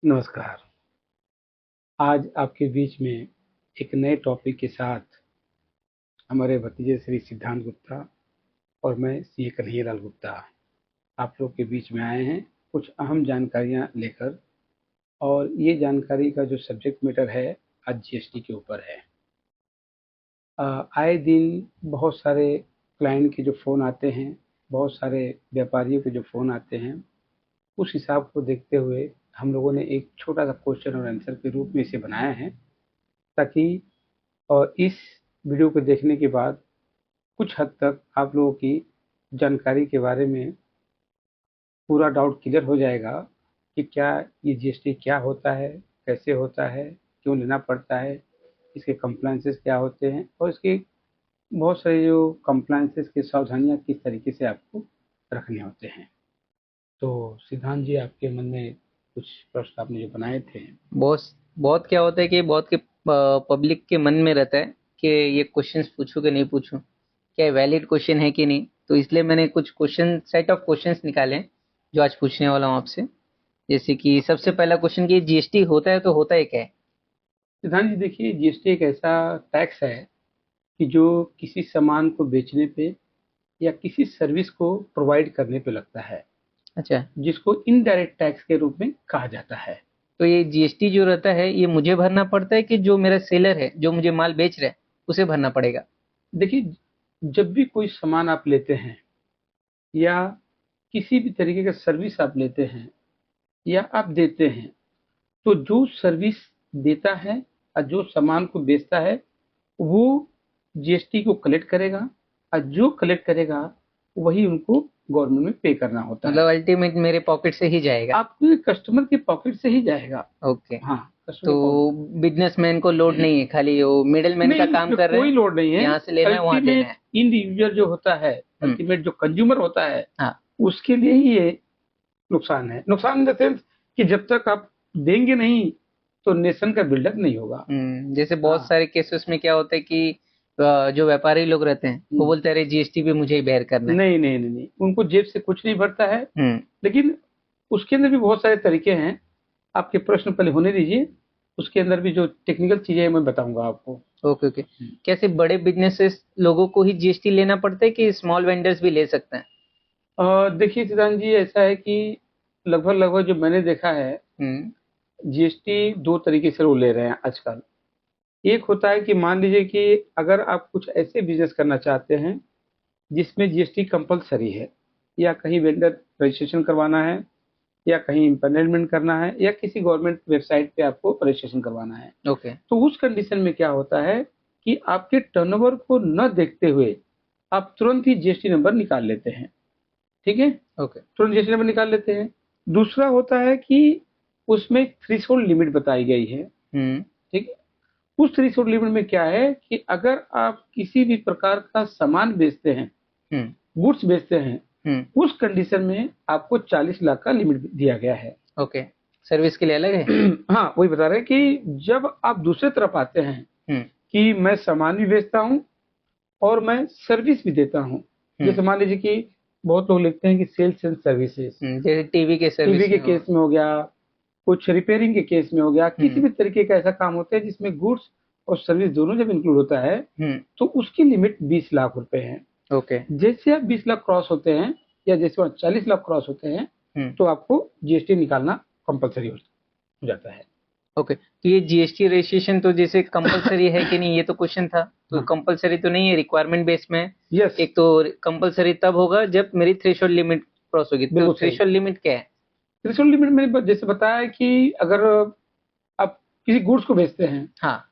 नमस्कार। आज आपके बीच में एक नए टॉपिक के साथ हमारे भतीजे श्री सिद्धांत गुप्ता और मैं सीए कन्हैयालाल गुप्ता आप लोग के बीच में आए हैं कुछ अहम जानकारियां लेकर। और ये जानकारी का जो सब्जेक्ट मैटर है आज जीएसटी के ऊपर है। आए दिन बहुत सारे क्लाइंट के जो फ़ोन आते हैं, बहुत सारे व्यापारियों के जो फ़ोन आते हैं, उस हिसाब को देखते हुए हम लोगों ने एक छोटा सा क्वेश्चन और आंसर के रूप में इसे बनाया है, ताकि और इस वीडियो को देखने के बाद कुछ हद तक आप लोगों की जानकारी के बारे में पूरा डाउट क्लियर हो जाएगा कि क्या ये जीएसटी क्या होता है, कैसे होता है, क्यों लेना पड़ता है, इसके कंप्लायंसेस क्या होते हैं और इसके बहुत सारे जो कंप्लायंसेस की सावधानियां किस तरीके से आपको रखने होते हैं। तो सिद्धांत जी, आपके मन में कुछ प्रश्न आपने जो बनाए थे। बहुत बहुत क्या होता है कि बहुत के पब्लिक के मन में रहता है कि ये क्वेश्चंस पूछूं कि नहीं पूछूं, क्या वैलिड क्वेश्चन है कि नहीं। तो इसलिए मैंने कुछ क्वेश्चन सेट ऑफ क्वेश्चंस निकाले हैं जो आज पूछने वाला हूं आपसे। जैसे कि सबसे पहला क्वेश्चन कि जीएसटी होता है तो होता है क्या है। सिद्धांत जी, देखिए, जीएसटी एक ऐसा टैक्स है कि जो किसी सामान को बेचने पे या किसी सर्विस को प्रोवाइड करने पे लगता है, अच्छा, जिसको इनडायरेक्ट टैक्स के रूप में कहा जाता है। तो ये जीएसटी जो रहता है ये मुझे भरना पड़ता है कि जो मेरा सेलर है जो मुझे माल बेच रहा है उसे भरना पड़ेगा। देखिए, जब भी कोई सामान आप लेते हैं या किसी भी तरीके का सर्विस आप लेते हैं या आप देते हैं, तो जो सर्विस देता है और जो सामान को बेचता है, वो जीएसटी को कलेक्ट करेगा और जो कलेक्ट करेगा वही उनको गवर्नमेंट में पे करना होता है। मतलब अल्टीमेट मेरे पॉकेट से ही जाएगा। आपके कस्टमर के पॉकेट से ही जाएगा। ओके, हाँ, कस्टमर तो के पॉकेट। बिजनेसमैन को लोड नहीं है, खाली वो मिडिल मैन का नहीं, काम इसमें कर रहे कोई हैं। लोड नहीं है। यहाँ से लेना है वहां देना अल्टीमेट है। इंडिविजुअल जो होता है, हम्म। अल्टीमेट जो कंज्यूमर होता है, हाँ। उसके लिए ही ये नुकसान है। नुकसान इन द सेंस कि जब तक आप देंगे नहीं तो नेशन का बिल्डअप नहीं होगा। जैसे बहुत हाँ। सारे केसेस में क्या होता है कि जो व्यापारी लोग रहते हैं वो हम्म, बोलते हैं अरे जीएसटी भी मुझे ही बेयर करना है। नहीं नहीं नहीं नहीं, उनको जेब से कुछ नहीं भरता है। हम्म। लेकिन उसके अंदर भी बहुत सारे तरीके हैं। आपके प्रश्न पहले होने दीजिए, उसके अंदर भी जो टेक्निकल चीजें हैं मैं बताऊंगा आपको। Okay okay. कैसे बड़े बिजनेसेस लोगों को ही जीएसटी लेना पड़ता है कि स्मॉल वेंडर्स भी ले सकते हैं। देखिए सिद्धांत जी, ऐसा है कि लगभग लगभग जो मैंने देखा है, हम्म। जीएसटी दो तरीके से वो ले रहे हैं आजकल। एक होता है कि मान लीजिए कि अगर आप कुछ ऐसे बिजनेस करना चाहते हैं जिसमें जीएसटी कंपलसरी है, या कहीं वेंडर रजिस्ट्रेशन करवाना है, या कहीं इम्पैनलमेंट करना है, या किसी गवर्नमेंट वेबसाइट पे आपको रजिस्ट्रेशन करवाना है, ओके। तो उस कंडीशन में क्या होता है कि आपके टर्नओवर को न देखते हुए आप तुरंत ही जीएसटी नंबर निकाल लेते हैं। ठीक है, ओके। तुरंत जीएसटी नंबर निकाल लेते हैं। दूसरा होता है कि उसमें थ्रेशोल्ड लिमिट बताई गई है। हम्म। ठीक है, उस थ्रेशोल्ड लिमिट में क्या है कि अगर आप किसी भी प्रकार का सामान बेचते हैं, हम्म। गुड्स बेचते हैं, हम्म। उस कंडीशन में आपको 40 लाख का लिमिट दिया गया है। ओके। सर्विस के लिए अलग है। हाँ, वही बता रहे हैं कि जब आप दूसरे तरफ आते हैं हम्म। कि मैं सामान भी बेचता हूँ और मैं सर्विस भी देता हूँ। हम्म। जैसे मान लीजिए कि बहुत लोग लिखते हैं कि सेल्स एंड सर्विसेज, जैसे टीवी के टीवी सर्विस के में हो। केस में हो गया, कुछ रिपेयरिंग के केस में हो गया, किसी हम्म। भी तरीके का ऐसा काम होता है जिसमें गुड्स और सर्विस दोनों जब इंक्लूड होता है, हम्म। तो उसकी लिमिट 20 लाख रुपए है। ओके। जैसे आप 20 लाख क्रॉस होते हैं या जैसे वहाँ 40 लाख क्रॉस होते हैं, हम्म। तो आपको जीएसटी निकालना कंपलसरी हो जाता है। ओके, तो ये जीएसटी रजिस्ट्रेशन तो जैसे कंपलसरी है कि नहीं ये तो क्वेश्चन था। तो हाँ। कंपलसरी तो नहीं है, रिक्वायरमेंट बेस में है। यस। एक तो कंपलसरी तब होगा जब मेरी थ्रेशोल्ड लिमिट क्रॉस होगी। तो बिल्कुल सही। थ्रेशोल्ड लिमिट क्या है। थ्रेशोल्ड लिमिट मैंने जैसे बताया कि अगर आप किसी गुड्स को बेचते हैं हाँ।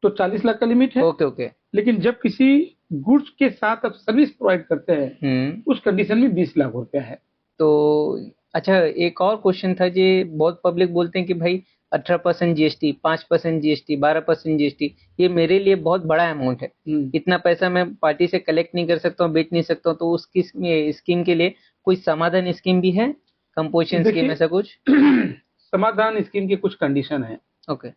तो 40 लाख का लिमिट है। Okay okay. लेकिन जब किसी गुड्स के साथ आप सर्विस प्रोवाइड करते हैं, हम्म। उस कंडीशन में 20 लाख रुपया है। तो अच्छा, एक और क्वेश्चन था जी। बहुत पब्लिक बोलते हैं कि भाई 18% जीएसटी, 5% जीएसटी, 12% जीएसटी, ये मेरे लिए बहुत बड़ा अमाउंट है। हम्म। इतना पैसा मैं पार्टी से कलेक्ट नहीं कर सकता हूँ, बेच नहीं सकता हूँ। तो उस स्कीम के लिए कोई समाधान स्कीम भी है, कंपोजिशन स्कीम देखिए, ऐसा कुछ। समाधान स्कीम के कुछ कंडीशन है। ओके।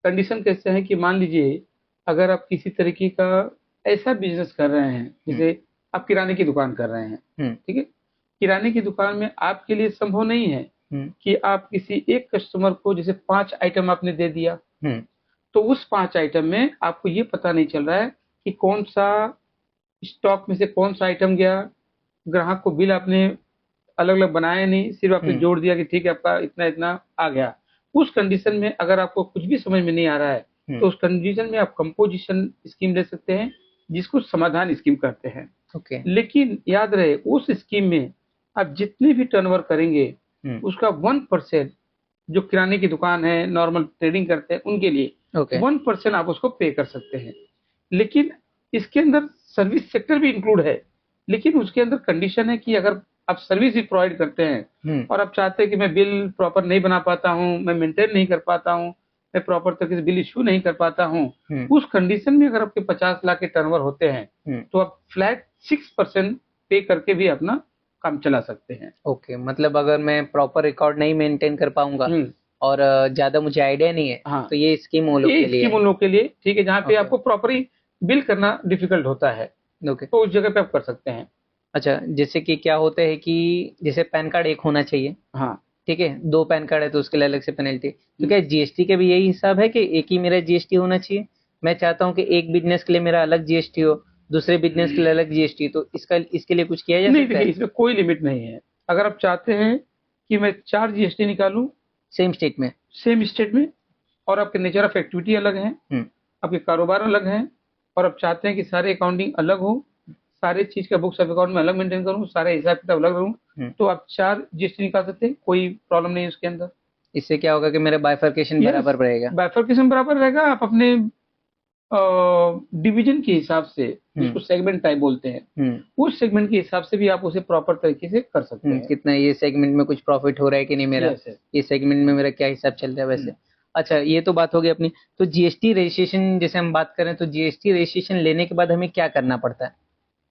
कंडीशन कैसे है कि मान लीजिए अगर आप किसी तरीके का ऐसा बिजनेस कर रहे हैं, हम्म। जैसे आप किराने की दुकान कर रहे हैं। हम्म। ठीक है, किराने की दुकान में आपके लिए संभव नहीं है कि आप किसी एक कस्टमर को जैसे 5 आइटम आपने दे दिया, तो उस 5 आइटम में आपको ये पता नहीं चल रहा है कि कौन सा स्टॉक में से कौन सा आइटम गया। ग्राहक को बिल आपने अलग अलग बनाया नहीं, सिर्फ आपने जोड़ दिया कि ठीक है आपका इतना इतना आ गया। उस कंडीशन में अगर आपको कुछ भी समझ में नहीं आ रहा है तो उस कंडीशन में आप कंपोजिशन स्कीम ले सकते हैं, जिसको समाधान स्कीम कहते हैं। लेकिन याद रहे उस स्कीम में आप जितने भी टर्नओवर करेंगे उसका 1% जो किराने की दुकान है, नॉर्मल ट्रेडिंग करते हैं उनके लिए 1% आप उसको पे कर सकते हैं। लेकिन इसके अंदर सर्विस सेक्टर भी इंक्लूड है, लेकिन उसके अंदर कंडीशन है कि अगर आप सर्विस भी प्रोवाइड करते हैं और आप चाहते हैं कि मैं बिल प्रॉपर नहीं बना पाता हूं, मैं मेंटेन नहीं कर पाता हूं, मैं प्रॉपर तरीके से बिल इश्यू नहीं कर पाता हूं, उस कंडीशन में अगर आपके 50 लाख के टर्नओवर होते हैं तो आप फ्लैट 6% पे करके भी अपना काम चला सकते हैं। ओके, मतलब अगर मैं प्रॉपर रिकॉर्ड नहीं मेंटेन कर पाऊंगा और ज्यादा मुझे आइडिया नहीं है, तो ये स्कीम उन लोग के लिए ठीक है, जहाँ पे आपको प्रॉपरली बिल करना डिफिकल्ट होता है, तो उस जगह पे आप कर सकते हैं। अच्छा, जैसे कि क्या होता है कि जैसे पैन कार्ड एक होना चाहिए, ठीक है, 2 पैन कार्ड है तो उसके लिए अलग से पेनल्टी। तो क्या जीएसटी के भी यही हिसाब है कि एक ही मेरा जीएसटी होना चाहिए? मैं चाहता हूँ कि एक बिजनेस के लिए मेरा अलग जीएसटी हो, दूसरे बिजनेस के लिए अलग जीएसटी, तो इसके लिए कुछ किया जा सकता है? नहीं, इसमें कोई लिमिट नहीं है। अगर आप चाहते हैं कि मैं 4 जीएसटी निकालूं सेम स्टेट में और आपके नेचर ऑफ एक्टिविटी अलग है, आपके कारोबार अलग है, और आप चाहते हैं कि सारे अकाउंटिंग अलग हो, सारे चीज का बुक्स ऑफ अकाउंट में अलग मेंटेन करूं, सारे हिसाब किताब अलग रहूं, तो आप 4 जीएसटी निकाल सकते हैं, कोई प्रॉब्लम नहीं है उसके अंदर। इससे क्या होगा कि मेरा बाइफर्केशन बराबर रहेगा? बाइफर्केशन बराबर रहेगा। आप अपने डिवीजन के हिसाब से, जिसको सेगमेंट टाइप बोलते हैं, उस सेगमेंट के हिसाब से भी आप उसे प्रॉपर तरीके से कर सकते हैं। कितना ये सेगमेंट में कुछ प्रॉफिट हो रहा है कि नहीं मेरा, ये सेगमेंट में मेरा क्या हिसाब चल रहा है वैसे। अच्छा, ये तो बात होगी अपनी। तो जीएसटी रजिस्ट्रेशन जैसे हम बात करें, तो जीएसटी रजिस्ट्रेशन लेने के बाद हमें क्या करना पड़ता है?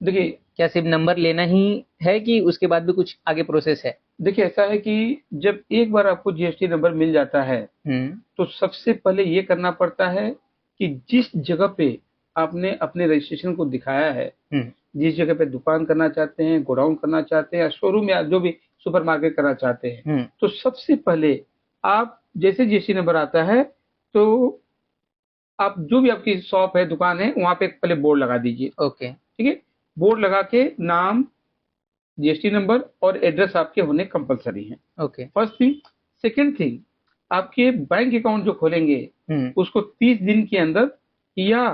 देखिए, क्या सिर्फ नंबर लेना ही है कि उसके बाद भी कुछ आगे प्रोसेस है? देखिए, ऐसा है कि जब एक बार आपको जीएसटी नंबर मिल जाता है तो सबसे पहले ये करना पड़ता है कि जिस जगह पे आपने अपने रजिस्ट्रेशन को दिखाया है, जिस जगह पे दुकान करना चाहते हैं, गोडाउन करना चाहते हैं, या शोरूम या जो भी सुपरमार्केट करना चाहते हैं, तो सबसे पहले आप जैसे जीएसटी नंबर आता है तो आप जो भी आपकी शॉप है, दुकान है, वहां पे पहले बोर्ड लगा दीजिए। ओके, ठीक है, बोर्ड लगा के नाम, जीएसटी नंबर और एड्रेस आपके होने कंपलसरी है। Okay, first thing. Second thing, आपके बैंक अकाउंट जो खोलेंगे उसको 30 दिन के अंदर, या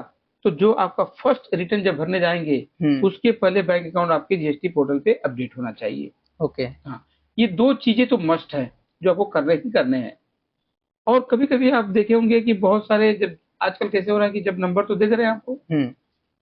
तो जो आपका फर्स्ट रिटर्न जब भरने जाएंगे उसके पहले बैंक अकाउंट आपके जीएसटी पोर्टल पे अपडेट होना चाहिए। ओके, हाँ, ये 2 चीजें तो मस्ट है जो आपको करने हैं। और कभी कभी आप देखे होंगे कि बहुत सारे, जब आजकल कैसे हो रहा है कि जब नंबर तो दे रहे हैं आपको,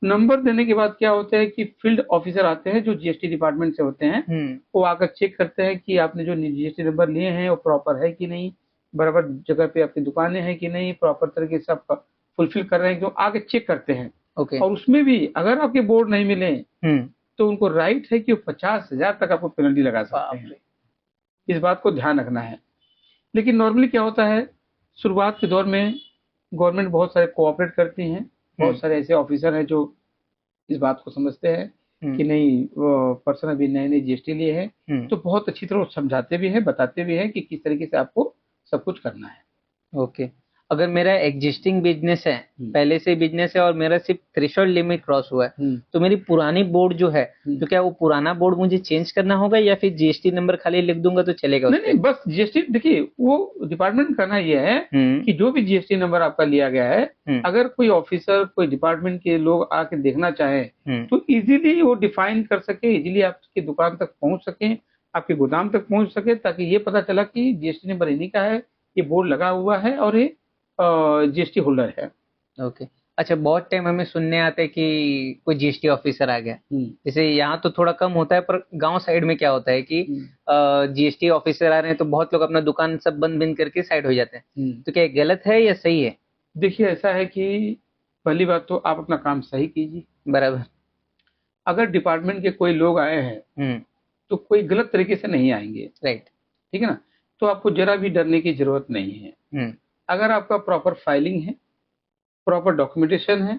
नंबर देने के बाद क्या होता है कि फील्ड ऑफिसर आते हैं जो जीएसटी डिपार्टमेंट से होते हैं, वो आकर चेक करते हैं कि आपने जो जीएसटी नंबर लिए हैं वो प्रॉपर है कि नहीं, बराबर जगह पे आपकी दुकानें हैं कि नहीं, प्रॉपर तरीके से आप फुलफिल कर रहे हैं, जो आगे चेक करते हैं। और उसमें भी अगर आपके बोर्ड नहीं मिले तो उनको राइट है कि वो 50,000 तक आपको पेनल्टी लगा सकते हैं। इस बात को ध्यान रखना है। लेकिन नॉर्मली क्या होता है, शुरुआत के दौर में गवर्नमेंट बहुत सारे कोऑपरेट करती हैं, बहुत सारे ऐसे ऑफिसर हैं जो इस बात को समझते हैं कि नहीं, वो पर्सन अभी नए नए जीएसटी लिए हैं, तो बहुत अच्छी तरह समझाते भी हैं, बताते भी हैं कि किस तरीके से आपको सब कुछ करना है। ओके, अगर मेरा एग्जिस्टिंग बिजनेस है, पहले से बिजनेस है और मेरा सिर्फ थ्रेशोल्ड लिमिट क्रॉस हुआ है, तो मेरी पुरानी बोर्ड जो है, तो क्या वो पुराना बोर्ड मुझे चेंज करना होगा या फिर जीएसटी नंबर खाली लिख दूंगा तो चलेगा? नहीं, बस जीएसटी, देखिए वो डिपार्टमेंट करना यह है कि जो भी जीएसटी नंबर आपका लिया गया है, अगर कोई ऑफिसर, कोई डिपार्टमेंट के लोग आके देखना चाहे तो इजीली वो डिफाइन कर सके, इजीली आपकी दुकान तक पहुंच सके, आपके गोदाम तक पहुंच सके, ताकि ये पता चला कि जीएसटी नंबर इन्हीं का है, ये बोर्ड लगा हुआ है और ये जीएसटी होल्डर है। ओके, अच्छा, बहुत टाइम हमें सुनने आता है कि कोई जीएसटी ऑफिसर आ गया, जैसे यहाँ तो थोड़ा कम होता है, पर गांव साइड में क्या होता है कि जीएसटी ऑफिसर आ रहे हैं तो बहुत लोग अपना दुकान सब बंद करके साइड हो जाते हैं, तो क्या ये गलत है या सही है? देखिए, ऐसा है कि पहली बात तो आप अपना काम सही कीजिए। बराबर। अगर डिपार्टमेंट के कोई लोग आए हैं तो कोई गलत तरीके से नहीं आएंगे। राइट, ठीक है ना, तो आपको जरा भी डरने की जरूरत नहीं है। अगर आपका प्रॉपर फाइलिंग है, प्रॉपर डॉक्यूमेंटेशन है,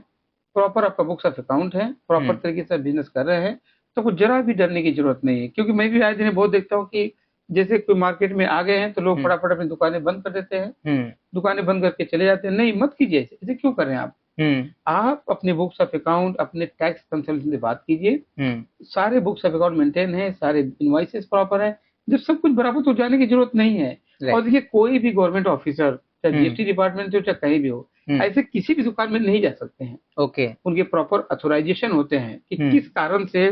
प्रॉपर आपका बुक्स ऑफ अकाउंट है, प्रॉपर तरीके से बिजनेस कर रहे हैं, तो कुछ जरा भी डरने की जरूरत नहीं है। क्योंकि मैं भी आए दिन बहुत देखता हूँ कि जैसे कोई मार्केट में आ गए हैं तो लोग फटाफट अपनी दुकानें बंद कर देते हैं, दुकानें बंद करके चले जाते हैं। नहीं, मत कीजिए ऐसे। ऐसे क्यों कर रहे हैं आप? आप अपने बुक्स ऑफ अकाउंट, अपने टैक्स कंसल्टेंट से बात कीजिए। सारे बुक्स ऑफ अकाउंट मेंटेन है, सारे इनवॉइसेस प्रॉपर है, जब सब कुछ बराबर तो जाने की जरूरत नहीं है। और देखिए, कोई भी गवर्नमेंट ऑफिसर, चाहे जीएसटी डिपार्टमेंट हो चाहे कहीं भी हो, ऐसे किसी भी दुकान में नहीं जा सकते हैं। ओके। उनके प्रॉपर अथोराइजेशन होते हैं कि किस कारण से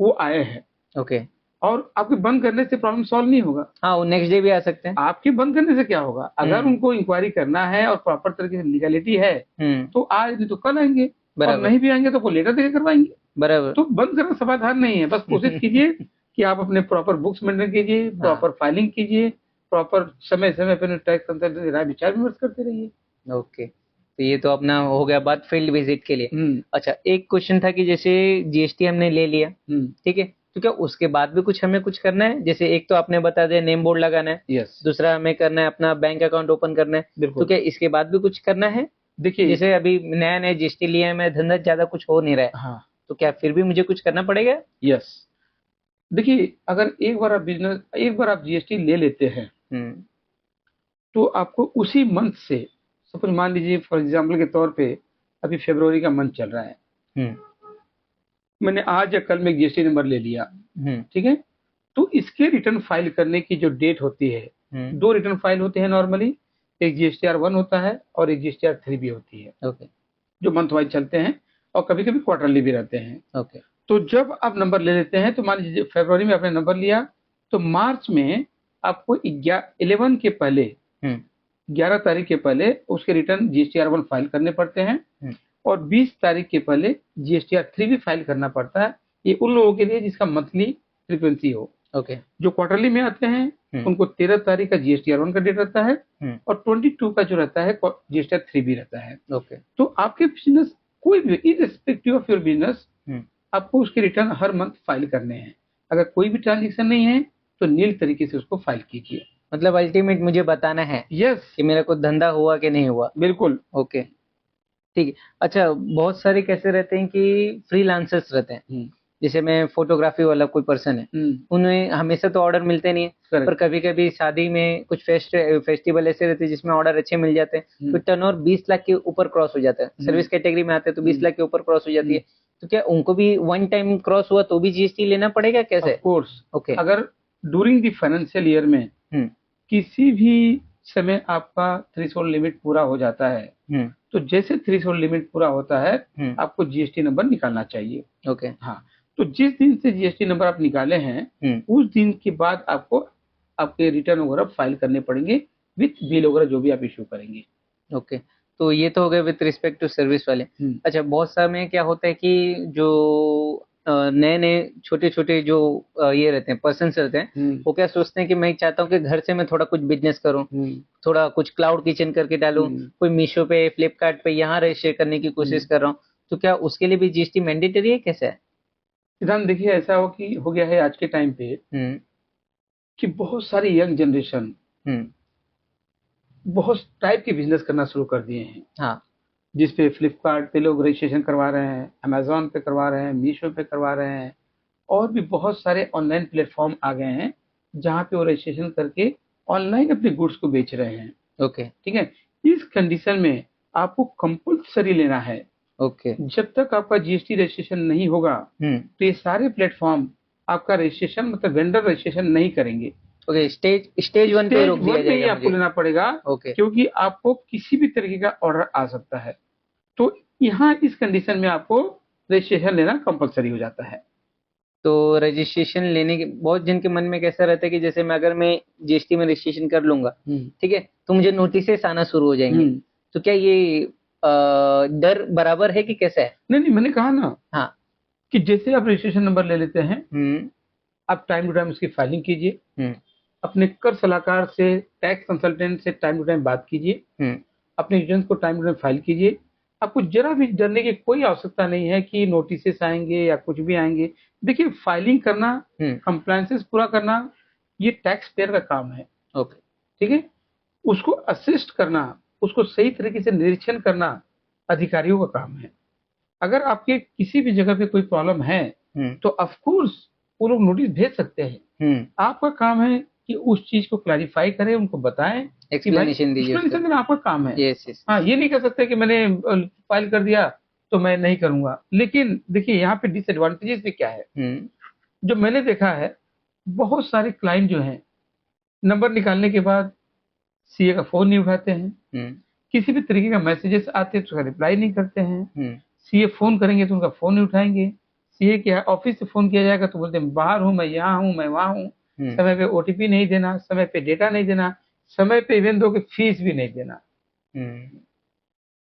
वो आए हैं। ओके। और आपके बंद करने से प्रॉब्लम सॉल्व नहीं होगा। हाँ, वो नेक्स्ट डे भी आ सकते हैं। आपके बंद करने से क्या होगा? अगर उनको इंक्वायरी करना है और प्रॉपर तरीके से लीगलिटी है तो आज नहीं तो कल आएंगे, और नहीं भी आएंगे तो वो लेटर देकर करवाएंगे। बराबर। तो बंद करना समाधान नहीं है। बस कोशिश कीजिए कि आप अपने प्रॉपर बुक्स मेंटेन कीजिए, प्रॉपर फाइलिंग कीजिए, प्रॉपर समय समय पर टैक्स कंसल्टेंट से राय विचार विमर्श करते रहिए। ओके, तो ये तो अपना हो गया बात फील्ड विजिट के लिए। अच्छा, एक क्वेश्चन था कि जैसे जीएसटी हमने ले लिया, ठीक है, तो क्या उसके बाद भी कुछ हमें कुछ करना है? जैसे एक तो आपने बता दिया नेम बोर्ड लगाना है, यस। दूसरा हमें करना है अपना बैंक अकाउंट ओपन करना है, तो क्या इसके बाद भी कुछ करना है? देखिए, जैसे अभी नया नया जीएसटी लिया है मैं, धंधा ज्यादा कुछ हो नहीं रहा है, हाँ, तो क्या फिर भी मुझे कुछ करना पड़ेगा? यस। देखिए, अगर एक बार आप जीएसटी ले लेते हैं तो आपको उसी मंथ से, सपोज मान लीजिए फॉर एग्जाम्पल के तौर पे अभी फरवरी का मंथ चल रहा है, मैंने आज या कल में एक जीएसटी नंबर ले लिया, ठीक है, तो इसके रिटर्न फाइल करने की जो डेट होती है, दो रिटर्न फाइल होते हैं नॉर्मली, एक जीएसटीआर 1 होता है और एक जीएसटीआर 3 भी होती है। ओके। जो मंथ वाइज चलते हैं और कभी कभी क्वार्टरली भी रहते हैं। ओके। तो जब आप नंबर ले लेते हैं, तो मान लीजिए फरवरी में आपने नंबर लिया, तो मार्च में आपको 11 के पहले, 11 तारीख के पहले उसके रिटर्न जीएसटीआर 1 फाइल करने पड़ते हैं और 20 तारीख के पहले जीएसटीआर 3 भी फाइल करना पड़ता है। ये उन लोगों के लिए जिसका मंथली फ्रीक्वेंसी हो। ओके। जो क्वार्टरली में आते हैं उनको 13 तारीख का जीएसटीआर 1 का डेट रहता है और 22 का जो रहता है जीएसटीआर 3 भी रहता है। ओके। तो आपके बिजनेस कोई भी इररिस्पेक्टिव ऑफ योर बिजनेस, आपको उसके रिटर्न हर मंथ फाइल करने हैं। अगर कोई भी ट्रांजेक्शन नहीं है तो नील तरीके से उसको फाइल कीजिए। मतलब अल्टीमेट मुझे बताना है यस कि मेरा कोई धंधा हुआ कि नहीं हुआ। बिल्कुल। ओके, ठीक है। अच्छा, बहुत सारे कैसे रहते हैं कि फ्रीलांसर्स रहते हैं, जैसे मैं फोटोग्राफी वाला कोई पर्सन है, उन्हें हमेशा तो ऑर्डर मिलते नहीं है, पर कभी कभी शादी में कुछ फेस्टिवल ऐसे रहते हैं जिसमें ऑर्डर अच्छे मिल जाते हैं, तो टर्नओवर 20 लाख के ऊपर क्रॉस हो जाता है। सर्विस कैटेगरी में आते हैं तो 20 लाख के ऊपर क्रॉस हो जाती है, तो क्या उनको भी वन टाइम क्रॉस हुआ तो भी जीएसटी लेना पड़ेगा कैसे? Of course. ओके। अगर ड्यूरिंग द फाइनेंशियल ईयर में किसी भी समय आपका थ्रेशोल्ड लिमिट पूरा हो जाता है, तो जैसे थ्रेशोल्ड लिमिट पूरा होता है आपको जीएसटी नंबर निकालना चाहिए। ओके। हाँ, तो जिस दिन से जीएसटी नंबर आप निकाले हैं उस दिन के बाद आपको आपके रिटर्न वगैरह फाइल करने पड़ेंगे विथ बिल वगैरह जो भी आप इश्यू करेंगे। ओके, तो ये तो हो गए विथ रिस्पेक्ट टू सर्विस वाले। अच्छा, बहुत समय क्या होता है कि जो नए नए छोटे छोटे जो ये रहते हैं पर्सन रहते हैं, वो क्या सोचते हैं कि मैं चाहता हूँ कि घर से मैं थोड़ा कुछ बिजनेस करूँ, थोड़ा कुछ क्लाउड किचन करके डालूं, कोई मीशो पे फ्लिपकार्ट पे यहाँ रजिस्टर करने की कोशिश कर रहा हूँ, तो क्या उसके लिए भी जीएसटी मैंडेटरी है कैसे है? सिद्धांत, देखिए ऐसा हो गया है आज के टाइम पे कि बहुत सारी यंग जनरेशन बहुत टाइप के बिजनेस करना शुरू कर दिए हैं। हाँ, जिसपे फ्लिपकार्ट पे लोग रजिस्ट्रेशन करवा रहे हैं, अमेजोन पे करवा रहे हैं, मीशो पे करवा रहे हैं, और भी बहुत सारे ऑनलाइन प्लेटफॉर्म आ गए हैं जहाँ पे वो रजिस्ट्रेशन करके ऑनलाइन अपने गुड्स को बेच रहे हैं। ओके, ठीक है। इस कंडीशन में आपको कंपल्सरी लेना है। ओके। जब तक आपका जीएसटी रजिस्ट्रेशन नहीं होगा तो ये सारे प्लेटफॉर्म आपका रजिस्ट्रेशन मतलब वेंडर रजिस्ट्रेशन नहीं करेंगे। ओके, स्टेज 1 पे रोक दिया जाएगा, आपको लेना पड़ेगा। ओके। क्योंकि आपको किसी भी तरीके का ऑर्डर आ सकता है, तो यहाँ इस कंडीशन में आपको रजिस्ट्रेशन लेना कंपलसरी हो जाता है। तो रजिस्ट्रेशन लेने के बहुत जन के मन में कैसा रहता है कि जैसे मैं अगर मैं जीएसटी में रजिस्ट्रेशन कर लूंगा, ठीक है, तो मुझे नोटिस आना शुरू हो जाएंगे, तो क्या ये डर बराबर है कि कैसा है? नहीं, मैंने कहा ना, हाँ, कि जैसे आप रजिस्ट्रेशन नंबर ले लेते हैं, आप टाइम टू टाइम उसकी फाइलिंग कीजिए, अपने कर सलाहकार से, टैक्स कंसल्टेंट से टाइम टू टाइम बात कीजिए, अपने रिटर्न को टाइम टू टाइम फाइल कीजिए। आपको जरा भी डरने की कोई आवश्यकता नहीं है कि नोटिस आएंगे या कुछ भी आएंगे। देखिए, फाइलिंग करना, कंप्लायंसेस पूरा करना, ये टैक्स पेयर का काम है। ओके, ठीक है। उसको असिस्ट करना, उसको सही तरीके से निरीक्षण करना अधिकारियों का काम है। अगर आपके किसी भी जगह पे कोई प्रॉब्लम है तो ऑफ कोर्स वो लोग नोटिस भेज सकते हैं। आपका काम है कि उस चीज को क्लैरिफाई करें, उनको बताएं कि भाई एक्सप्लेनेशन दीजिए एक्सप्लेनेशन देना आपका काम है। Yes yes. हाँ, ये नहीं कर सकते कि मैंने फाइल कर दिया तो मैं नहीं करूंगा। लेकिन देखिए यहाँ पे डिसएडवांटेजेस भी क्या है, जो मैंने देखा है, बहुत सारे क्लाइंट जो हैं नंबर निकालने के बाद सीए का फोन नहीं उठाते हैं, किसी भी तरीके का मैसेजेस आते हैं तो उसका रिप्लाई नहीं करते हैं, सीए फोन करेंगे तो उनका फोन नहीं उठाएंगे, सीए के ऑफिस से फोन किया जाएगा तो बोलते हैं बाहर हूँ, मैं यहाँ हूँ, मैं वहाँ हूँ, समय पे ओटीपी नहीं देना, समय पे डेटा नहीं देना, समय पे इवन दो कि फीस भी नहीं देना।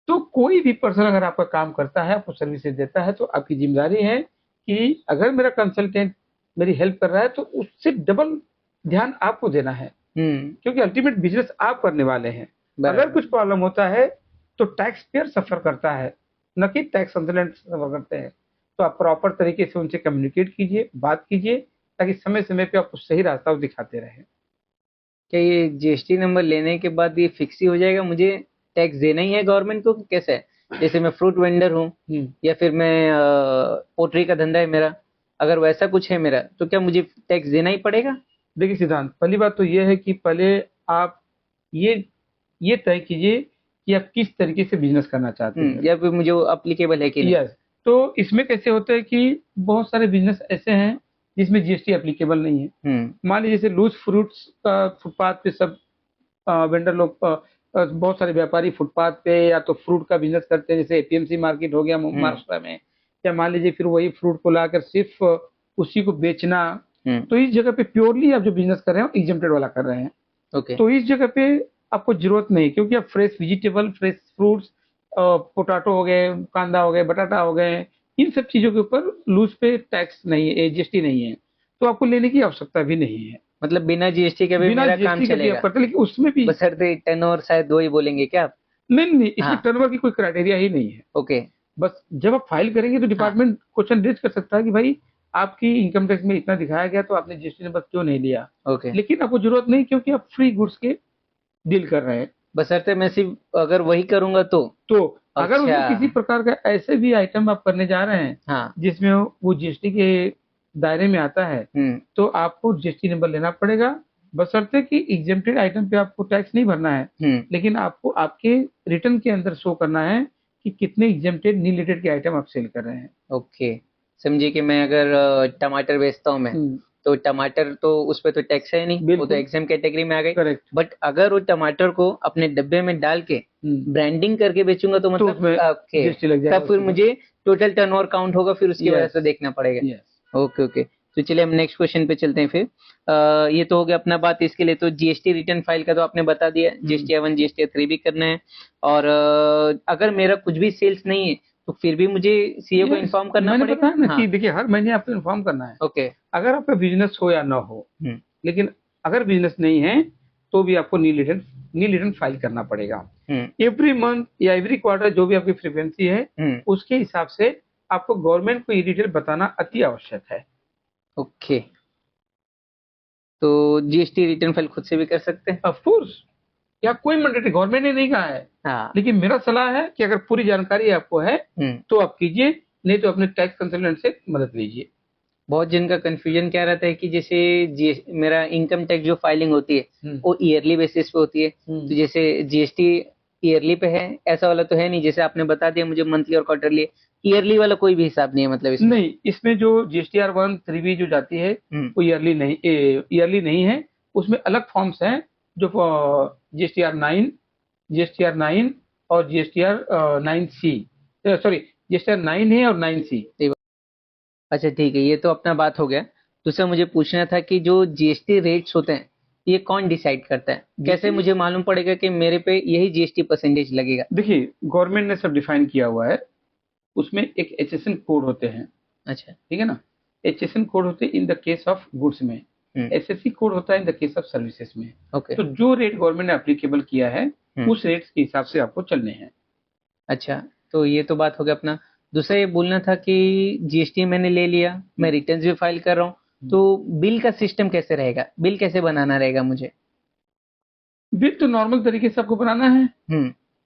तो कोई भी पर्सन अगर आपका काम करता है, आपको सर्विसेज देता है, तो आपकी जिम्मेदारी है कि अगर मेरा कंसल्टेंट मेरी हेल्प कर रहा है तो उससे डबल ध्यान आपको देना है, क्योंकि अल्टीमेट बिजनेस आप करने वाले हैं। अगर कुछ प्रॉब्लम होता है तो टैक्स पेयर सफर करता है, न कि टैक्स कंसल्टेंट सफर करते हैं। तो आप प्रॉपर तरीके से उनसे कम्युनिकेट कीजिए, बात कीजिए, ताकि समय समय पे आपको सही रास्ता दिखाते रहे। क्या ये जीएसटी नंबर लेने के बाद ये फिक्स ही हो जाएगा, मुझे टैक्स देना ही है गवर्नमेंट को, कैसे है? जैसे मैं फ्रूट वेंडर हूँ या फिर मैं पोल्ट्री का धंधा है मेरा, अगर वैसा कुछ है मेरा, तो क्या मुझे टैक्स देना ही पड़ेगा? देखिए सिद्धांत, पहली बात तो ये है कि पहले आप ये तय कीजिए कि आप किस तरीके से बिजनेस करना चाहते हैं, या फिर मुझे अप्लीकेबल है कि नहीं। यस। तो इसमें कैसे होता है कि बहुत सारे बिजनेस ऐसे हैं जिसमें जीएसटी एप्लीकेबल नहीं है। मान लीजिए जैसे लूज फ्रूट्स का फुटपाथ पे सब वेंडर लोग, बहुत सारे व्यापारी फुटपाथ पे या तो फ्रूट का बिजनेस करते हैं, जैसे एपीएमसी मार्केट हो गया महाराष्ट्र में, या मान लीजिए फिर वही फ्रूट को लाकर सिर्फ उसी को बेचना। तो इस जगह पे प्योरली आप जो बिजनेस कर रहे हैं एग्जेम्प्टेड वाला कर रहे हैं। ओके। तो इस जगह पे आपको जरूरत नहीं, क्योंकि आप fresh vegetable, fresh fruits, potato हो गए, कांदा हो गए, बटाटा हो गए, इन सब चीजों के ऊपर लूज पे टैक्स नहीं है, जीएसटी नहीं है, तो आपको लेने की आवश्यकता भी नहीं है। मतलब बिना जीएसटी के भी मेरा काम चलेगा, लेकिन उसमें भी बशर्ते टर्नओवर शायद दो ही बोलेंगे क्या आप? नहीं, इसमें टर्नओवर की कोई क्राइटेरिया ही नहीं है। ओके। बस जब आप फाइल करेंगे तो डिपार्टमेंट क्वेश्चन रेज कर सकता है कि भाई आपकी इनकम टैक्स में इतना दिखाया गया, तो आपने जीएसटी नंबर क्यों नहीं लिया। ओके। लेकिन आपको जरूरत नहीं, क्योंकि आप फ्री गुड्स के डील कर रहे हैं। बशर्ते मैं सिर्फ अगर वही करूंगा तो अगर उसमें किसी प्रकार का ऐसे भी आइटम आप करने जा रहे हैं जिसमें वो जीएसटी के दायरे में आता है, तो आपको जीएसटी नंबर लेना पड़ेगा, बशर्ते कि एग्जेम्प्टेड आइटम पे आपको टैक्स नहीं भरना है। लेकिन आपको आपके रिटर्न के अंदर शो करना है कि कितने एग्जेम्प्टेड नी रिलेटेड के आइटम आप सेल कर रहे हैं। ओके, समझिए कि मैं अगर टमाटर बेचता हूँ मैं, तो टमाटर तो उस पर तो टैक्स है नहीं, वो तो एग्जाम कैटेगरी में आ गई। करेक्ट। बट अगर वो टमाटर को अपने डब्बे में डाल के ब्रांडिंग करके बेचूंगा तो मतलब जीएसटी लग जाएगा, तब फिर मुझे टोटल टर्नओवर काउंट होगा, फिर उसकी वजह से देखना पड़ेगा। ओके ओके, तो चलिए हम नेक्स्ट क्वेश्चन पे चलते हैं फिर। ये तो हो गया अपना बात इसके लिए, तो जीएसटी रिटर्न फाइल का तो आपने बता दिया, जीएसटी 1 जीएसटी 3 भी करना है। और अगर मेरा कुछ भी सेल्स नहीं है तो फिर भी मुझे सीए को इन्फॉर्म करना पड़ेगा ना कि देखिए हर महीने आपको इन्फॉर्म करना है। ओके। अगर आपका बिजनेस हो या ना हो, लेकिन अगर बिजनेस नहीं है तो भी आपको नील रिटर्न फाइल करना पड़ेगा। एवरी मंथ या एवरी क्वार्टर जो भी आपकी फ्रीक्वेंसी है उसके हिसाब से आपको गवर्नमेंट को ये डिटेल बताना अति आवश्यक है। ओके, तो जीएसटी रिटर्न फाइल खुद से भी कर सकते हैं? ऑफ कोर्स, या कोई मैंडेटरी गवर्नमेंट ने नहीं कहा है। लेकिन मेरा सलाह है कि अगर पूरी जानकारी आपको है तो आप कीजिए, नहीं तो अपने टैक्स कंसल्टेंट से मदद लीजिए। बहुत जन का कंफ्यूजन क्या रहता है कि जैसे मेरा इनकम टैक्स जो फाइलिंग होती है वो ईयरली बेसिस पे होती है, तो जैसे जीएसटी ईयरली पे है, ऐसा वाला तो है नहीं, जैसे आपने बता दिया मुझे मंथली और क्वार्टरली, ईयरली वाला कोई भी हिसाब नहीं है मतलब इसमें? नहीं, इसमें जो जीएसटीआर 1 3B जो जाती है वो ईयरली नहीं है। उसमें अलग फॉर्म्स हैं जो जीएसटीआर 9 और जीएसटीआर 9C, सॉरी जीएसटीआर 9 है और 9C। अच्छा ठीक है, ये तो अपना बात हो गया। दूसरा मुझे पूछना था कि जो जीएसटी रेट्स होते हैं ये कौन डिसाइड करता है, कैसे मुझे मालूम पड़ेगा कि मेरे पे यही जीएसटी परसेंटेज लगेगा? देखिए गवर्नमेंट ने सब डिफाइन किया हुआ है, उसमें एक एचएसएन कोड होते हैं। अच्छा, ठीक है ना। एचएसएन कोड होते हैं in the case of goods में, एसएससी कोड होता है in the case of services में। तो जो रेट गवर्नमेंट ने एप्लीकेबल किया है उस रेट्स के हिसाब से आपको चलने हैं। अच्छा, तो ये तो बात हो गया अपना। दूसरा ये बोलना था कि जीएसटी मैंने ले लिया, मैं रिटर्न्स भी फाइल कर रहा हूँ, तो बिल का सिस्टम कैसे रहेगा, बिल कैसे बनाना रहेगा मुझे? बिल तो नॉर्मल तरीके से आपको बनाना है।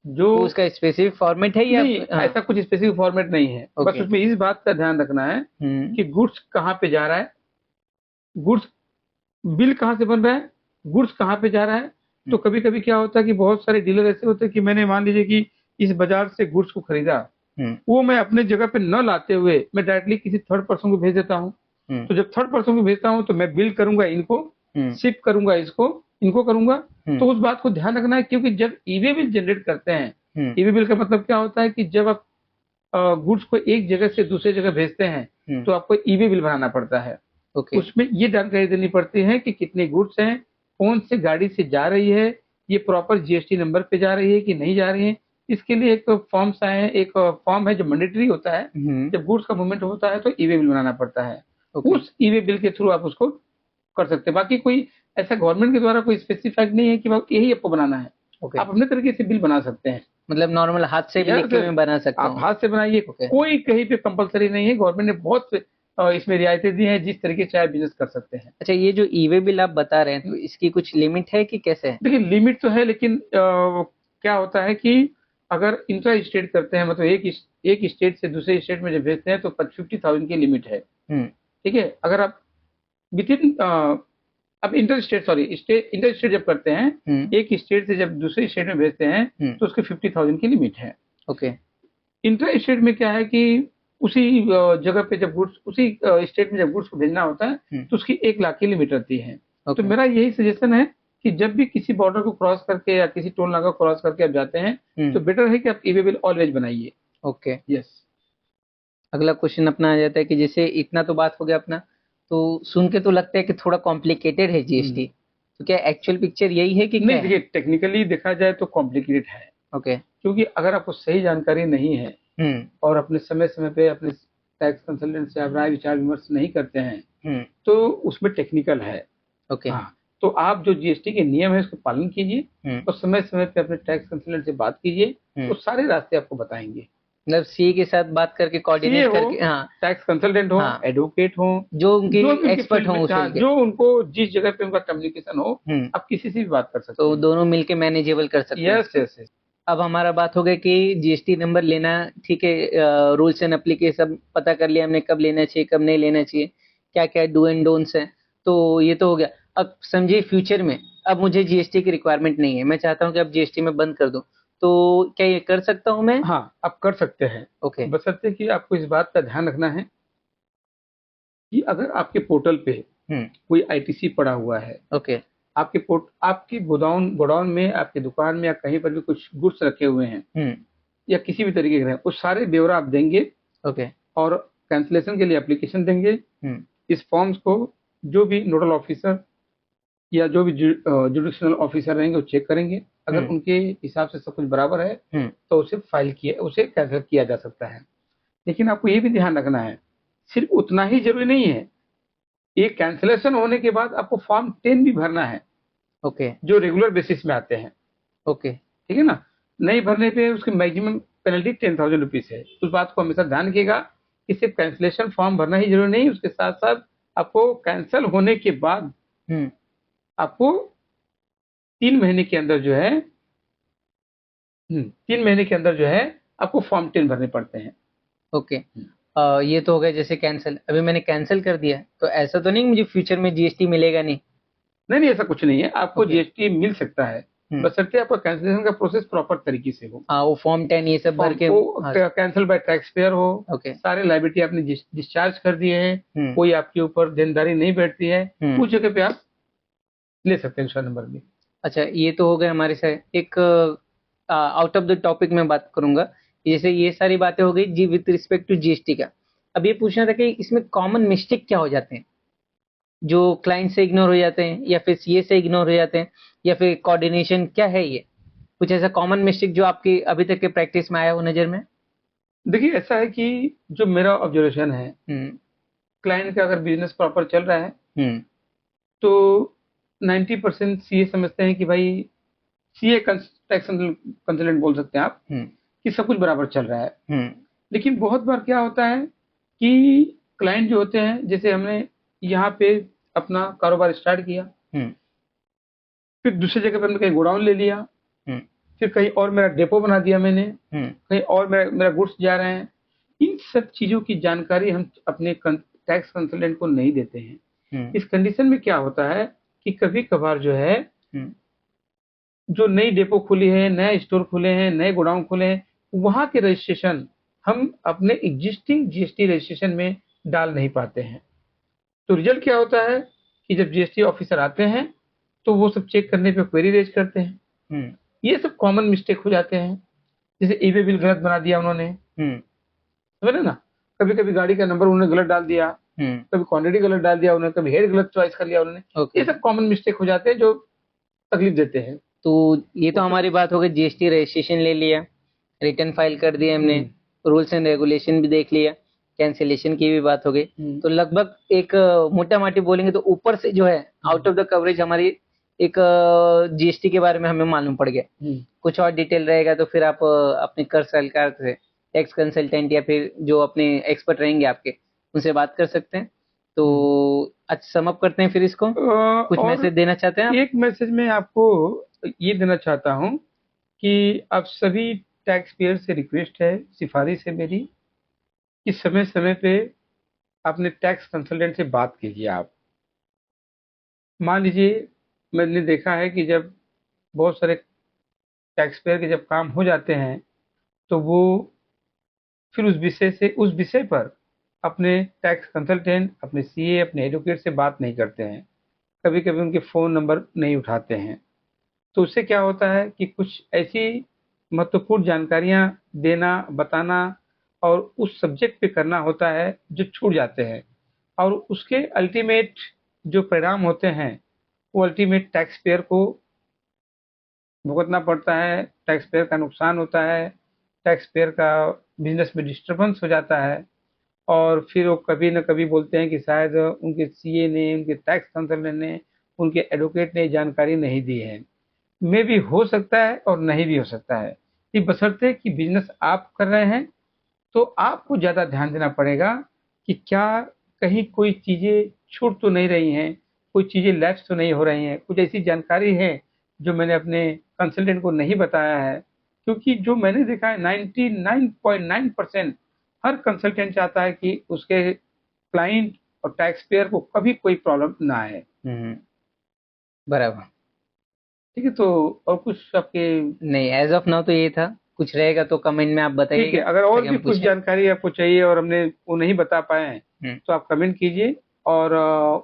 जो तो उसका स्पेसिफिक फॉर्मेट है या ऐसा कुछ स्पेसिफिक फॉर्मेट नहीं है। बस उसमें इस बात का ध्यान रखना है कि गुड्स कहाँ पे जा रहा है, गुड्स बिल कहाँ से बन रहा है गुड्स कहाँ पे जा रहा है। तो कभी कभी क्या होता है कि बहुत सारे डीलर ऐसे होते हैं कि मैंने मान लीजिए कि इस बाजार से गुड्स को खरीदा, वो मैं अपने जगह पे न लाते हुए मैं डायरेक्टली किसी थर्ड पर्सन को भेज देता हूँ। तो जब थर्ड पर्सन को भेजता हूँ तो मैं बिल करूंगा इनको, शिप करूंगा इसको, इनको करूंगा। तो उस बात को ध्यान रखना है, क्योंकि जब ईवे बिल जनरेट करते हैं, ईवे बिल का मतलब क्या होता है कि जब आप गुड्स को एक जगह से दूसरे जगह भेजते हैं तो आपको ईवे बिल बनाना पड़ता है। उसमें ये जानकारी देनी पड़ती है कि कितने गुड्स हैं, कौन से गाड़ी से जा रही है, ये प्रॉपर जीएसटी नंबर पे जा रही है कि नहीं जा रही है। इसके लिए एक फॉर्म्स आए हैं, एक फॉर्म है जो मैंडेटरी होता है। जब गुड्स का मूवमेंट होता है तो ईवे बिल बनाना पड़ता है। उस ईवे बिल के थ्रू आप उसको कर सकते हैं। बाकी कोई ऐसा गवर्नमेंट के द्वारा कोई स्पेसिफाइड नहीं है कि यही आपको बनाना है। आप अपने तरीके से बिल बना सकते हैं। मतलब नॉर्मल हाथ से भी लिख के मैं बना सकता हूँ। आप हाथ से बनाइए, कोई कहीं पे कंपलसरी नहीं है। गवर्नमेंट ने बहुत इसमें रियायतें दी हैं, जिस तरीके से आप बिजनेस कर सकते हैं। अच्छा, ये जो ईवे बिल आप बता रहे हैं तो इसकी कुछ लिमिट है कि कैसे है? देखिए लिमिट तो है, लेकिन क्या होता है कि अगर इंट्रा स्टेट करते हैं, मतलब एक स्टेट से दूसरे स्टेट में जब भेजते हैं तो 50,000 की लिमिट है। ठीक है। अगर आप विद इन अब इंटर स्टेट जब करते हैं, एक स्टेट से जब दूसरे स्टेट में भेजते हैं तो उसके 50,000 की लिमिट है। ओके। इंटर स्टेट में क्या है कि उसी जगह पे जब गुड्स, उसी स्टेट में जब गुड्स को भेजना होता है तो उसकी 1 लाख की लिमिट रहती है। तो मेरा यही सजेशन है कि जब भी किसी बॉर्डर को क्रॉस करके या किसी टोल नाका क्रॉस करके आप जाते हैं तो बेटर है कि आप ईवे बिल ऑलवेज बनाइए। ओके। यस। अगला क्वेश्चन अपना आ जाता है कि जैसे इतना तो बात हो गया अपना, तो सुन के तो लगता है कि थोड़ा कॉम्प्लिकेटेड है जीएसटी, तो क्या एक्चुअल पिक्चर यही है कि नहीं? देखिए टेक्निकली देखा जाए तो कॉम्प्लिकेटेड है। ओके। क्योंकि अगर आपको सही जानकारी नहीं है और अपने समय समय पे अपने टैक्स कंसल्टेंट से आप राय विचार विमर्श नहीं करते हैं तो उसमें टेक्निकल है। ओके। हाँ, तो आप जो जीएसटी के नियम है उसको पालन कीजिए और समय समय पे अपने टैक्स कंसल्टेंट से बात कीजिए, तो सारे रास्ते आपको बताएंगे। मतलब सीए के साथ बात करके कोऑर्डिनेट करके, हाँ, टैक्स कंसल्टेंट हो, एडवोकेट हो, जो उनकी एक्सपर्ट हो, जो उनको जिस जगह पे उनका कम्युनिकेशन हो, आप किसी से भी बात कर सकते हैं। तो दोनों मिलके मैनेजेबल कर सकते हैं। Yes yes yes. अब हमारा बात हो गया कि जीएसटी नंबर लेना ठीक है, रूल्स एंड एप्लीकेशन पता कर लिया हमने, कब लेना चाहिए कब नहीं लेना चाहिए, क्या क्या डू एंड डोंट्स हैं, तो ये तो हो गया। अब समझिए फ्यूचर में अब मुझे जीएसटी की रिक्वायरमेंट नहीं है, मैं चाहता हूँ कि अब जीएसटी में बंद कर दूं, तो क्या ये कर सकता हूँ मैं? हाँ, आप कर सकते हैं। ओके। बशर्ते कि आपको इस बात का ध्यान रखना है कि अगर आपके पोर्टल पे कोई आईटीसी पड़ा हुआ है, ओके, आपकी गोडाउन में, आपकी दुकान में या कहीं पर भी कुछ गुड्स रखे हुए हैं या किसी भी तरीके के, वो सारे ब्यौरा आप देंगे। ओके। और कैंसिलेशन के लिए एप्लीकेशन देंगे। इस फॉर्म्स को जो भी नोडल ऑफिसर या जो भी जुडिशनल ऑफिसर रहेंगे वो चेक करेंगे। अगर उनके हिसाब से सब कुछ बराबर है तो उसे कैंसिल किया जा सकता है। लेकिन आपको ये भी ध्यान रखना है, सिर्फ उतना ही जरूरी नहीं है, एक कैंसिलेशन होने के बाद आपको फॉर्म 10 भी भरना है। ओके। जो रेगुलर बेसिस में आते हैं। ओके। ठीक है ना? नहीं भरने पे उसकी मैक्सिमम पेनल्टी 10,000 रुपीज है। उस बात को हमेशा ध्यान रखिएगा कि सिर्फ कैंसिलेशन फॉर्म भरना ही जरूरी नहीं, उसके साथ साथ आपको कैंसिल होने के बाद आपको 3 महीने के अंदर जो है 3 महीने के अंदर जो है आपको फॉर्म 10 भरने पड़ते हैं। ओके। ये तो हो गया जैसे कैंसिल, अभी मैंने कैंसिल कर दिया तो ऐसा तो नहीं मुझे फ्यूचर में जीएसटी मिलेगा नहीं? नहीं, ऐसा कुछ नहीं है, आपको जीएसटी मिल सकता है, बशर्ते आपका कैंसिलेशन का प्रोसेस प्रॉपर तरीके से हो। हाँ, वो फॉर्म 10 ये सब भर के कैंसिल बाय टैक्स पेयर हो। ओके। सारे लायबिलिटी आपने डिस्चार्ज कर दिए हैं, कोई आपके ऊपर देनदारी नहीं बैठती है, उस जगह पे आप ले सकते हैं इंश्योरेंस नंबर भी। अच्छा, ये तो हो गए हमारे साथ। एक आउट ऑफ द टॉपिक में बात करूंगा, जैसे ये सारी बातें हो गई जी विद रिस्पेक्ट टू जीएसटी का। अब ये पूछना था कि इसमें कॉमन मिस्टेक क्या हो जाते हैं जो क्लाइंट से इग्नोर हो जाते हैं या फिर सीए से इग्नोर हो जाते हैं, या फिर कोऑर्डिनेशन, क्या है ये कुछ ऐसा कॉमन मिस्टेक जो आपकी अभी तक के प्रैक्टिस में आया हो नजर में? देखिए ऐसा है कि जो मेरा ऑब्जर्वेशन है, क्लाइंट का अगर बिजनेस प्रॉपर चल रहा है तो 90% सीए समझते हैं कि भाई, सीए टैक्स कंसल्टेंट बोल सकते हैं आप, कि सब कुछ बराबर चल रहा है। लेकिन बहुत बार क्या होता है कि क्लाइंट जो होते हैं, जैसे हमने यहाँ पे अपना कारोबार स्टार्ट किया, फिर दूसरी जगह पे हमने कहीं गोडाउन ले लिया, फिर कहीं और मेरा डेपो बना दिया मैंने, कहीं और मेरा गुड्स जा रहे हैं। इन सब चीजों की जानकारी हम अपने टैक्स कंसल्टेंट को नहीं देते हैं। इस कंडीशन में क्या होता है कि कभी कभार जो है, हम्म, जो नई डेपो खुली है, नए स्टोर खुले हैं, नए गोडाउन खुले हैं, वहां के रजिस्ट्रेशन हम अपने एग्जिस्टिंग जीएसटी रजिस्ट्रेशन में डाल नहीं पाते हैं। तो रिजल्ट क्या होता है कि जब जीएसटी ऑफिसर आते हैं तो वो सब चेक करने पे क्वेरी रेज करते हैं। हम्म, ये सब कॉमन मिस्टेक हो जाते हैं। जैसे ई वे बिल गलत बना दिया उन्होंने, हम्म, समझे ना। कभी कभी गाड़ी का नंबर उन्होंने गलत डाल दिया, हम्म, कभी क्वांटिटी गलत डाल दिया उन्होंने, कभी हेड गलत चॉइस कर लिया उन्होंने। ओके। ये सब कॉमन मिस्टेक हो जाते हैं जो तकलीफ देते हैं। तो ये तो वो सब। हमारी बात हो गई, जीएसटी रजिस्ट्रेशन ले लिया, रिटर्न फाइल कर दिया हमने, हम्म। रूल्स एंड रेगुलेशन भी देख लिया, कैंसिलेशन की भी बात हो गई। हम्म। तो लगभग एक मोटा माटी बोलेंगे तो ऊपर से जो है आउट ऑफ द कवरेज हमारी एक जीएसटी के बारे में हमें मालूम पड़ गया। कुछ और डिटेल रहेगा तो फिर आप अपने कर सलाहकार से, टैक्स कंसल्टेंट या फिर जो अपने एक्सपर्ट रहेंगे आपके, उनसे बात कर सकते हैं। तो अच्छा, सम अप करते हैं फिर इसको। कुछ और मैसेज देना चाहते हैं आप? एक मैसेज मैं आपको ये देना चाहता हूँ कि आप सभी टैक्स पेयर से रिक्वेस्ट है, सिफारिश है मेरी, कि समय समय पे अपने टैक्स कंसल्टेंट से बात कीजिए। आप मान लीजिए, मैंने देखा है कि जब बहुत सारे टैक्स पेयर के जब काम हो जाते हैं तो वो फिर उस विषय पर अपने टैक्स कंसल्टेंट, अपने सीए, अपने एडवोकेट से बात नहीं करते हैं। कभी कभी उनके फ़ोन नंबर नहीं उठाते हैं। तो उससे क्या होता है कि कुछ ऐसी महत्वपूर्ण जानकारियां देना, बताना और उस सब्जेक्ट पे करना होता है जो छूट जाते हैं, और उसके अल्टीमेट जो परिणाम होते हैं वो अल्टीमेट टैक्स पेयर को भुगतना पड़ता है। टैक्स पेयर का नुकसान होता है, टैक्स पेयर का बिजनेस में डिस्टर्बेंस हो जाता है। और फिर वो कभी न कभी बोलते हैं कि शायद उनके सीए ने, उनके टैक्स कंसल्टेंट ने, उनके एडवोकेट ने जानकारी नहीं दी है। में भी हो सकता है और नहीं भी हो सकता है। ये बशर्ते कि बिजनेस आप कर रहे हैं तो आपको ज़्यादा ध्यान देना पड़ेगा कि क्या कहीं कोई चीज़ें छूट तो नहीं रही हैं, कोई चीज़ें लैप्स तो नहीं हो रही हैं, कुछ ऐसी जानकारी है जो मैंने अपने कंसल्टेंट को नहीं बताया है। क्योंकि जो मैंने देखा है 99.9% हर कंसल्टेंट चाहता है कि उसके क्लाइंट और टैक्स पेयर को कभी कोई प्रॉब्लम ना आए। हम्म, बराबर। ठीक है, तो और कुछ आपके? नहीं, एज ऑफ नाउ तो ये था। कुछ रहेगा तो कमेंट में आप ठीक है, बताइएगा अगर और ताकि भी हम कुछ पूछें। जानकारी आपको चाहिए और हमने वो नहीं बता पाए हैं हम्म, तो आप कमेंट कीजिए, और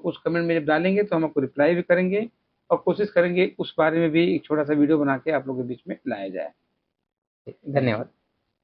उस कमेंट में जब डालेंगे तो हम आपको रिप्लाई भी करेंगे, और कोशिश करेंगे उस बारे में भी एक छोटा सा वीडियो बना के आप लोगों के बीच में लाया जाए। Thank you. धन्यवाद।